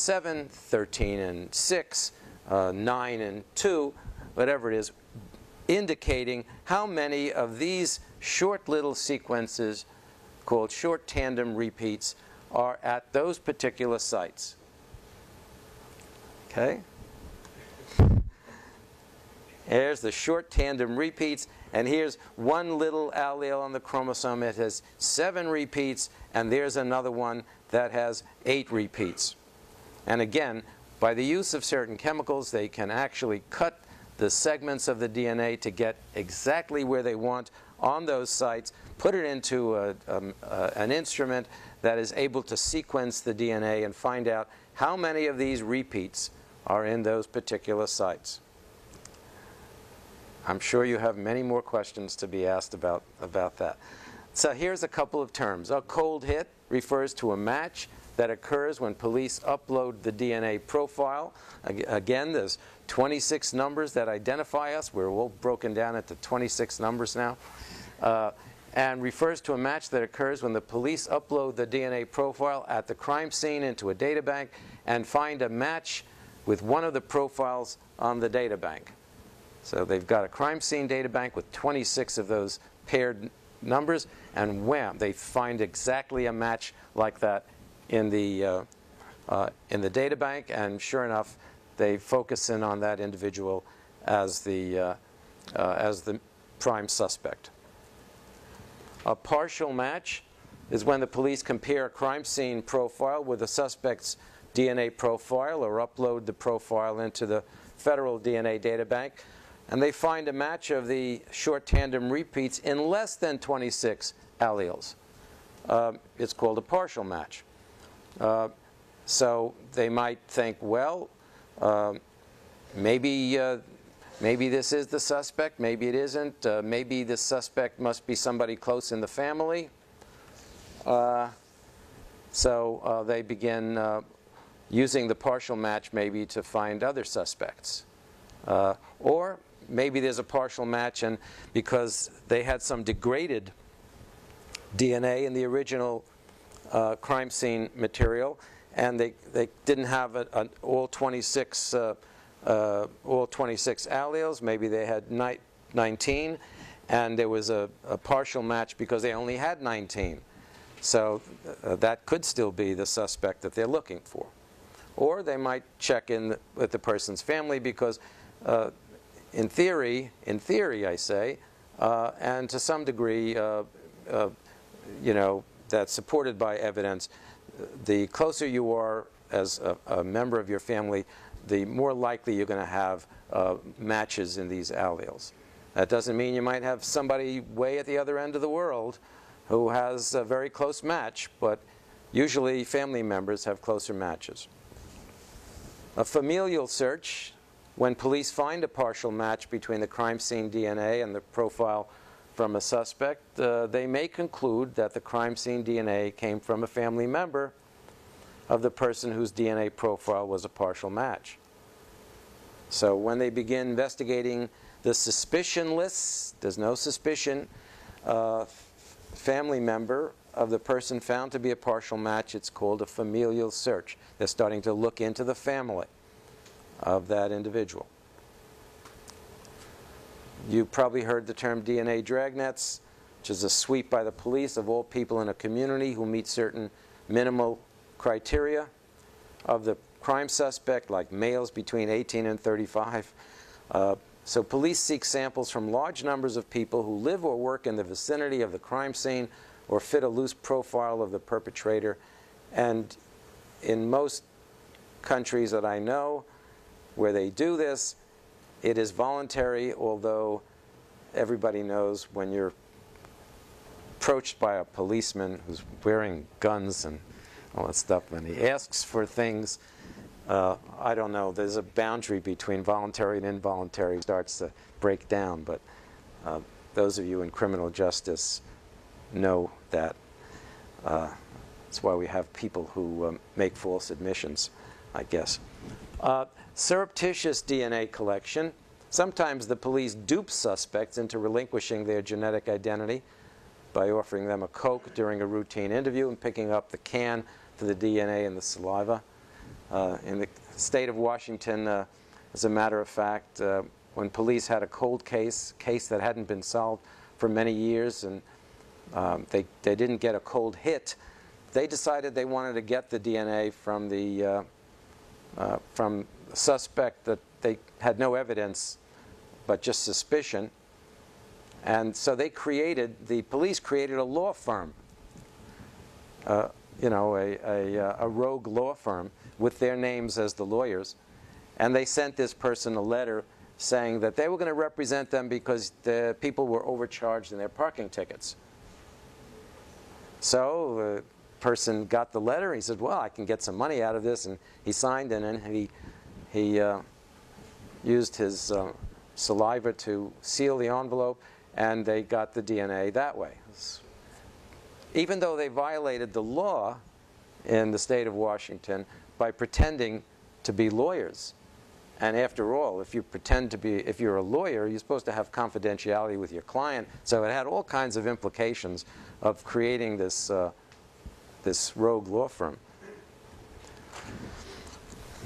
7, 13 and 6, 9 and 2, whatever it is, indicating how many of these short little sequences called short tandem repeats are at those particular sites. Okay? Here's the short tandem repeats, and here's one little allele on the chromosome that has 7 repeats, and there's another one that has 8 repeats. And again, by the use of certain chemicals, they can actually cut the segments of the DNA to get exactly where they want on those sites, put it into an instrument that is able to sequence the DNA and find out how many of these repeats are in those particular sites. I'm sure you have many more questions to be asked about that. So here's a couple of terms. A cold hit refers to a match that occurs when police upload the DNA profile. Again, there's 26 numbers that identify us. We're all broken down into 26 numbers now. And refers to a match that occurs when the police upload the DNA profile at the crime scene into a databank and find a match with one of the profiles on the databank. So they've got a crime scene databank with 26 of those paired numbers, and wham, they find exactly a match like that in the databank, and sure enough, they focus in on that individual as the prime suspect. A partial match is when the police compare a crime scene profile with a suspect's DNA profile or upload the profile into the federal DNA databank, and they find a match of the short tandem repeats in less than 26 alleles. It's called a partial match. So they might think, well, maybe this is the suspect, maybe it isn't, maybe the suspect must be somebody close in the family. So they begin using the partial match maybe to find other suspects. Or maybe there's a partial match, and because they had some degraded DNA in the original crime scene material, and they didn't have all 26 alleles. Maybe they had 19, and there was a partial match because they only had 19. So that could still be the suspect that they're looking for. Or they might check in with the person's family because in theory I say, and to some degree, that's supported by evidence, the closer you are as a member of your family, the more likely you're going to have matches in these alleles. That doesn't mean you might have somebody way at the other end of the world who has a very close match, but usually family members have closer matches. A familial search, when police find a partial match between the crime scene DNA and the profile from a suspect, they may conclude that the crime scene DNA came from a family member of the person whose DNA profile was a partial match. So when they begin investigating the suspicion lists, there's no suspicion, family member of the person found to be a partial match, it's called a familial search. They're starting to look into the family of that individual. You probably heard the term DNA dragnets, which is a sweep by the police of all people in a community who meet certain minimal criteria of the crime suspect, like males between 18 and 35. So police seek samples from large numbers of people who live or work in the vicinity of the crime scene or fit a loose profile of the perpetrator. And in most countries that I know where they do this, it is voluntary, although everybody knows when you're approached by a policeman who's wearing guns and all that stuff, and he asks for things, I don't know, there's a boundary between voluntary and involuntary. It starts to break down, but those of you in criminal justice know that. That's why we have people who make false admissions, I guess. Surreptitious DNA collection. Sometimes the police dupe suspects into relinquishing their genetic identity by offering them a Coke during a routine interview and picking up the can for the DNA in the saliva. In the state of Washington, as a matter of fact, when police had a cold case that hadn't been solved for many years, and they didn't get a cold hit, they decided they wanted to get the DNA from the suspect that they had no evidence but just suspicion. And so the police created a law firm, you know, a rogue law firm with their names as the lawyers. And they sent this person a letter saying that they were going to represent them because the people were overcharged in their parking tickets. So the person got the letter. He said, well, I can get some money out of this. And he signed it, and he used his saliva to seal the envelope, and they got the DNA that way. Even though they violated the law in the state of Washington by pretending to be lawyers. And after all, if you're a lawyer, you're supposed to have confidentiality with your client. So it had all kinds of implications of creating this rogue law firm.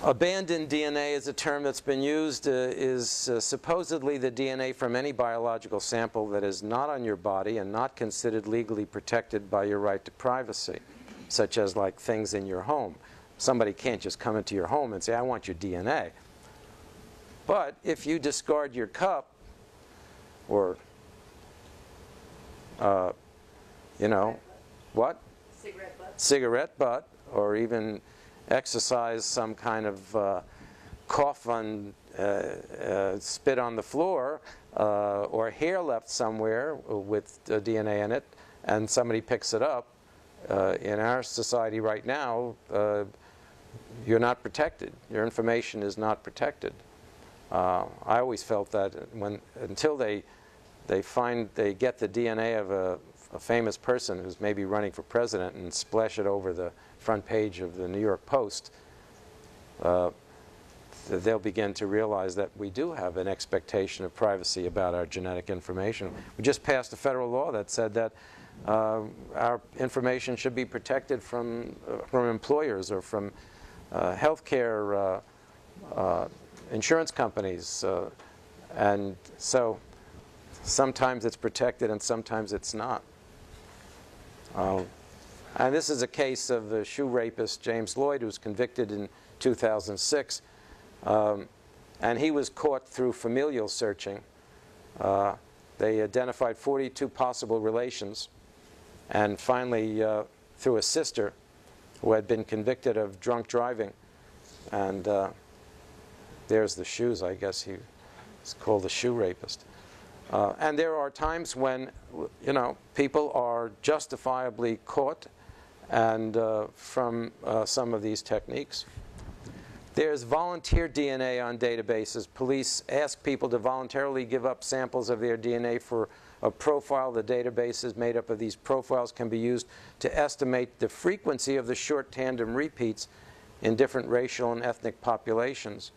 Abandoned DNA is a term that's been used, is supposedly the DNA from any biological sample that is not on your body and not considered legally protected by your right to privacy, such as like things in your home. Somebody can't just come into your home and say, I want your DNA. But if you discard your cup, or, you know, what? Cigarette butt, or even exercise some kind of cough on, spit on the floor, or hair left somewhere with DNA in it, and somebody picks it up, in our society right now, you're not protected. Your information is not protected. I always felt that until they get the DNA of a famous person who's maybe running for president and splash it over the front page of the New York Post, they'll begin to realize that we do have an expectation of privacy about our genetic information. We just passed a federal law that said that our information should be protected from employers or from healthcare insurance companies, and so sometimes it's protected and sometimes it's not. And this is a case of the shoe rapist James Lloyd, who was convicted in 2006, and he was caught through familial searching. They identified 42 possible relations, and finally through a sister who had been convicted of drunk driving, and there's the shoes. I guess he was called the shoe rapist. And there are times when, you know, people are justifiably caught, and from some of these techniques. There's volunteer DNA on databases. Police ask people to voluntarily give up samples of their DNA for a profile. The databases made up of these profiles can be used to estimate the frequency of the short tandem repeats in different racial and ethnic populations.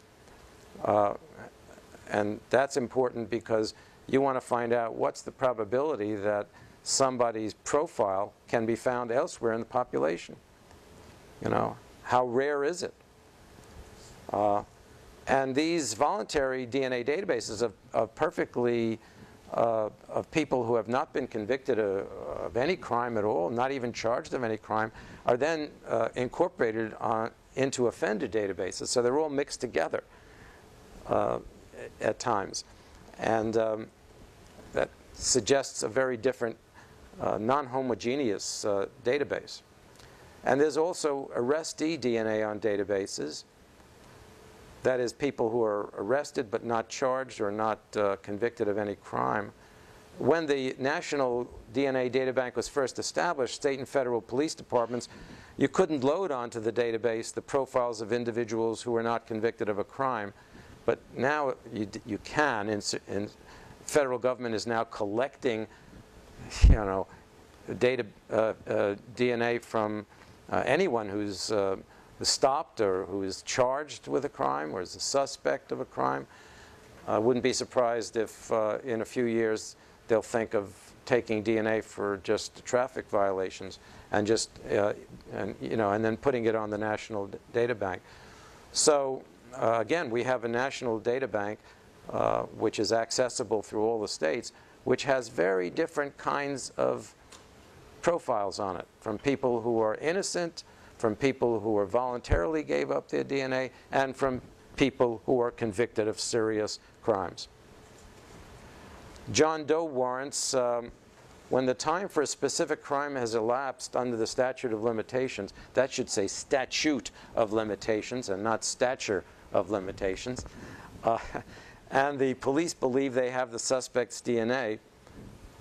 And that's important because you want to find out what's the probability that somebody's profile can be found elsewhere in the population. You know, how rare is it? And these voluntary DNA databases of perfectly of people who have not been convicted of any crime at all, not even charged of any crime, are then incorporated into offender databases. So they're all mixed together at times. And that suggests a very different, non-homogeneous database. And there's also arrestee DNA on databases. That is, people who are arrested but not charged or not convicted of any crime. When the National DNA Databank was first established, state and federal police departments, you couldn't load onto the database the profiles of individuals who were not convicted of a crime. But now you can. And federal government is now collecting, you know, DNA from anyone who's stopped or who is charged with a crime or is a suspect of a crime. I wouldn't be surprised if in a few years they'll think of taking DNA for just traffic violations and just and then putting it on the National Data Bank. So again, we have a national data bank which is accessible through all the states, which has very different kinds of profiles on it, from people who are innocent, from people who are voluntarily gave up their DNA, and from people who are convicted of serious crimes. John Doe warrants, when the time for a specific crime has elapsed under the statute of limitations, that should say statute of limitations and not stature of limitations, and the police believe they have the suspect's DNA,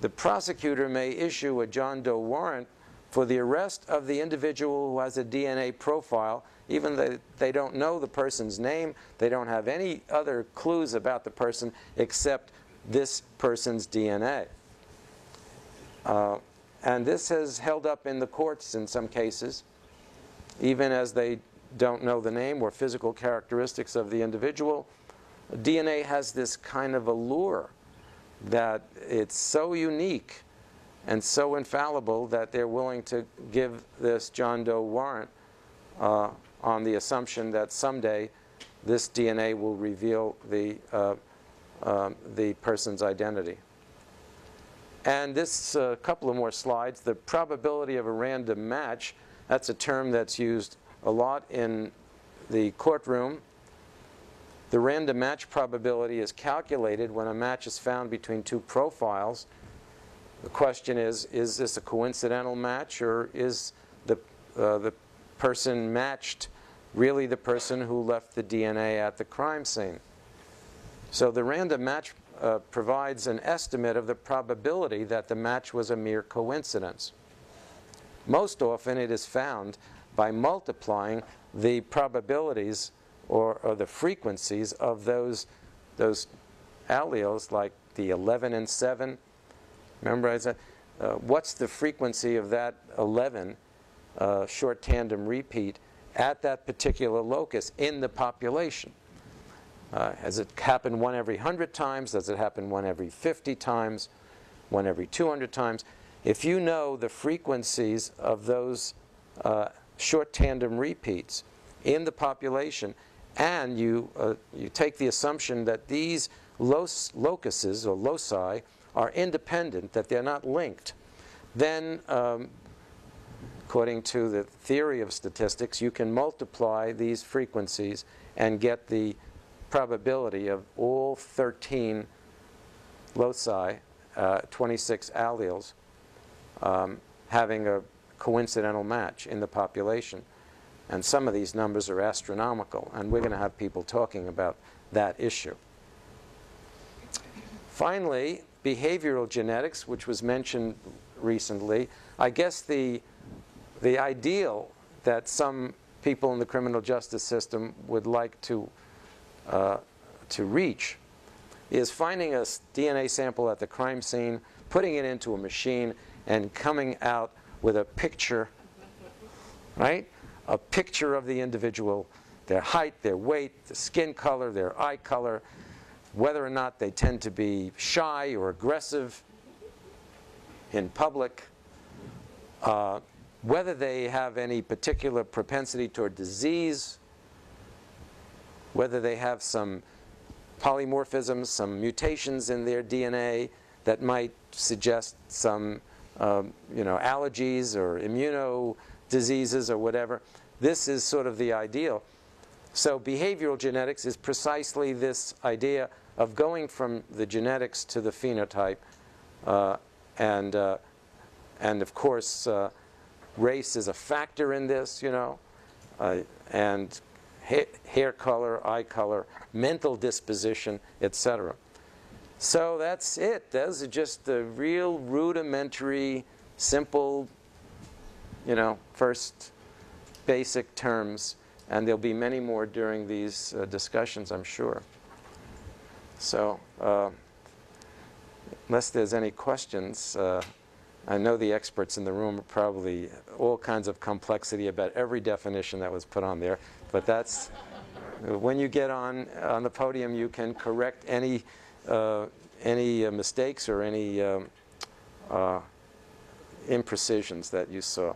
the prosecutor may issue a John Doe warrant for the arrest of the individual who has a DNA profile, even though they don't know the person's name, they don't have any other clues about the person except this person's DNA. And this has held up in the courts in some cases, even as they don't know the name or physical characteristics of the individual. DNA has this kind of allure that it's so unique and so infallible that they're willing to give this John Doe warrant on the assumption that someday this DNA will reveal the person's identity. And this couple of more slides, the probability of a random match, that's a term that's used a lot in the courtroom. The random match probability is calculated when a match is found between two profiles. The question is this a coincidental match, or is the person matched really the person who left the DNA at the crime scene? So the random match provides an estimate of the probability that the match was a mere coincidence. Most often it is found by multiplying the probabilities or the frequencies of those alleles, like the 11 and 7. Remember I said, what's the frequency of that 11 short tandem repeat at that particular locus in the population? Has it happened 1 every 100 times? Does it happen 1 every 50 times? 1 every 200 times? If you know the frequencies of those short tandem repeats in the population, and you take the assumption that these locuses or loci are independent, that they're not linked, then according to the theory of statistics, you can multiply these frequencies and get the probability of all 13 loci, 26 alleles, having a coincidental match in the population. And some of these numbers are astronomical, and we're going to have people talking about that issue. Finally, behavioral genetics, which was mentioned recently. I guess the ideal that some people in the criminal justice system would like to reach is finding a DNA sample at the crime scene, putting it into a machine, and coming out with a picture, right? A picture of the individual, their height, their weight, the skin color, their eye color, whether or not they tend to be shy or aggressive in public, whether they have any particular propensity toward disease, whether they have some polymorphisms, some mutations in their DNA that might suggest some allergies or immuno diseases or whatever. This is sort of the ideal. So behavioral genetics is precisely this idea of going from the genetics to the phenotype, and of course race is a factor in this, and hair color, eye color, mental disposition, etc. So that's it. Those are just the real rudimentary, simple, first basic terms, and there'll be many more during these discussions, I'm sure. So unless there's any questions, I know the experts in the room are probably all kinds of complexity about every definition that was put on there, but that's when you get on the podium, you can correct any mistakes or any imprecisions that you saw.